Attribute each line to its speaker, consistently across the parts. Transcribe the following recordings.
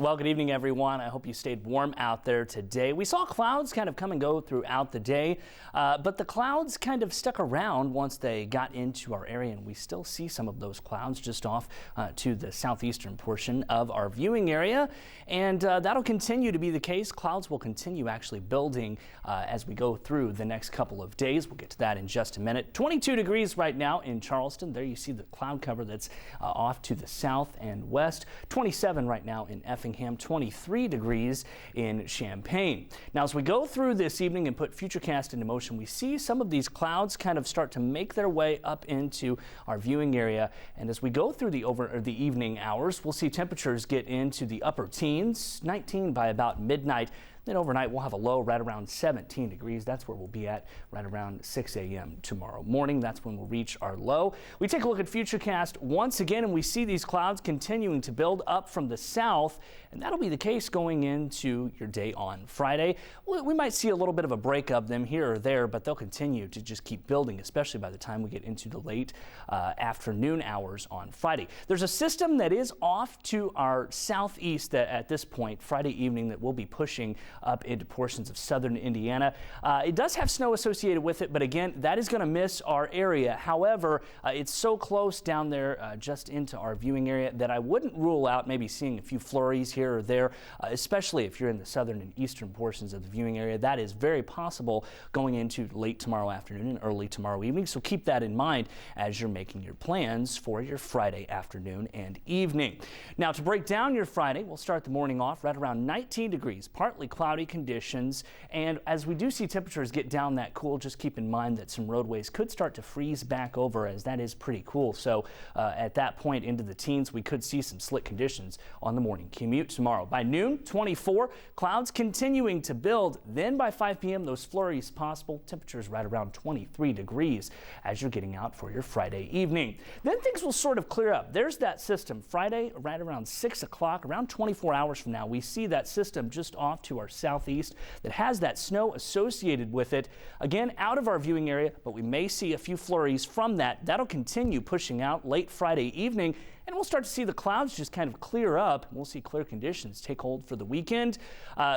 Speaker 1: Well, good evening, everyone. I hope you stayed warm out there today. We saw clouds kind of come and go throughout the day, but the clouds kind of stuck around once they got into our area, and we still see some of those clouds just off to the southeastern portion of our viewing area, and that'll continue to be the case. Clouds will continue actually building as we go through the next couple of days. We'll get to that in just a minute. 22 degrees right now in Charleston. There you see the cloud cover that's off to the south and west. 27 right now in Effingham. 23 degrees in Champaign. Now, as we go through this evening and put Futurecast into motion, we see some of these clouds kind of start to make their way up into our viewing area. And as we go through the evening hours, we'll see temperatures get into the upper teens, 19 by about midnight. Then overnight, we'll have a low right around 17 degrees. That's where we'll be at right around 6 a.m. tomorrow morning. That's when we'll reach our low. We take a look at Futurecast once again, and we see these clouds continuing to build up from the south, and that'll be the case going into your day on Friday. We might see a little bit of a break of them here or there, but they'll continue to just keep building, especially by the time we get into the late afternoon hours on Friday. There's a system that is off to our southeast that at this point, Friday evening, that will be pushing up into portions of southern Indiana. It does have snow associated with it, but again, that is going to miss our area. However, it's so close down there just into our viewing area that I wouldn't rule out maybe seeing a few flurries here or there, especially if you're in the southern and eastern portions of the viewing area. That is very possible going into late tomorrow afternoon and early tomorrow evening. So keep that in mind as you're making your plans for your Friday afternoon and evening. Now, to break down your Friday, we'll start the morning off right around 19 degrees, partly cloudy conditions, and as we do see temperatures get down that cool, just keep in mind that some roadways could start to freeze back over, as that is pretty cool. So at that point into the teens, we could see some slick conditions on the morning commute tomorrow. By noon, 24, clouds continuing to build. Then by 5 p.m., those flurries possible. Temperatures right around 23 degrees as you're getting out for your Friday evening. Then things will sort of clear up. There's that system. Friday, right around 6 o'clock, around 24 hours from now, we see that system just off to our southeast that has that snow associated with it. Again, out of our viewing area, but we may see a few flurries from that. That'll continue pushing out late Friday evening, and we'll start to see the clouds just kind of clear up. We'll see clear conditions take hold for the weekend.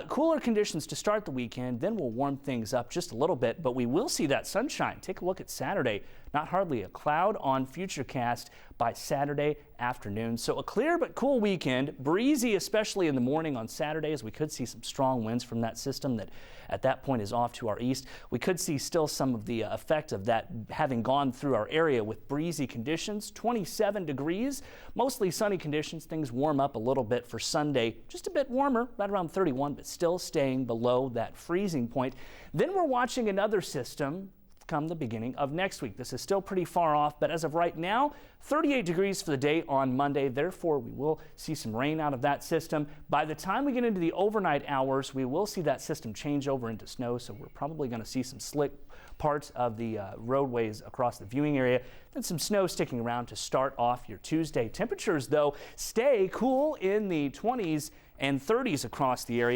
Speaker 1: Cooler conditions to start the weekend, then we'll warm things up just a little bit, but we will see that sunshine. Take a look at Saturday. Not hardly a cloud on Futurecast by Saturday afternoon. So a clear but cool weekend, breezy especially in the morning on Saturday, as we could see some strong winds from that system that at that point is off to our east. We could see still some of the effect of that having gone through our area with breezy conditions. 27 degrees, mostly sunny conditions. Things warm up a little bit for Sunday, just a bit warmer, right around 31, but still staying below that freezing point. Then we're watching another system come the beginning of next week. This is still pretty far off, but as of right now, 38 degrees for the day on Monday. Therefore, we will see some rain out of that system. By the time we get into the overnight hours, we will see that system change over into snow, so we're probably going to see some slick parts of the roadways across the viewing area, and some snow sticking around to start off your Tuesday. Temperatures, though, stay cool in the 20s and 30s across the area.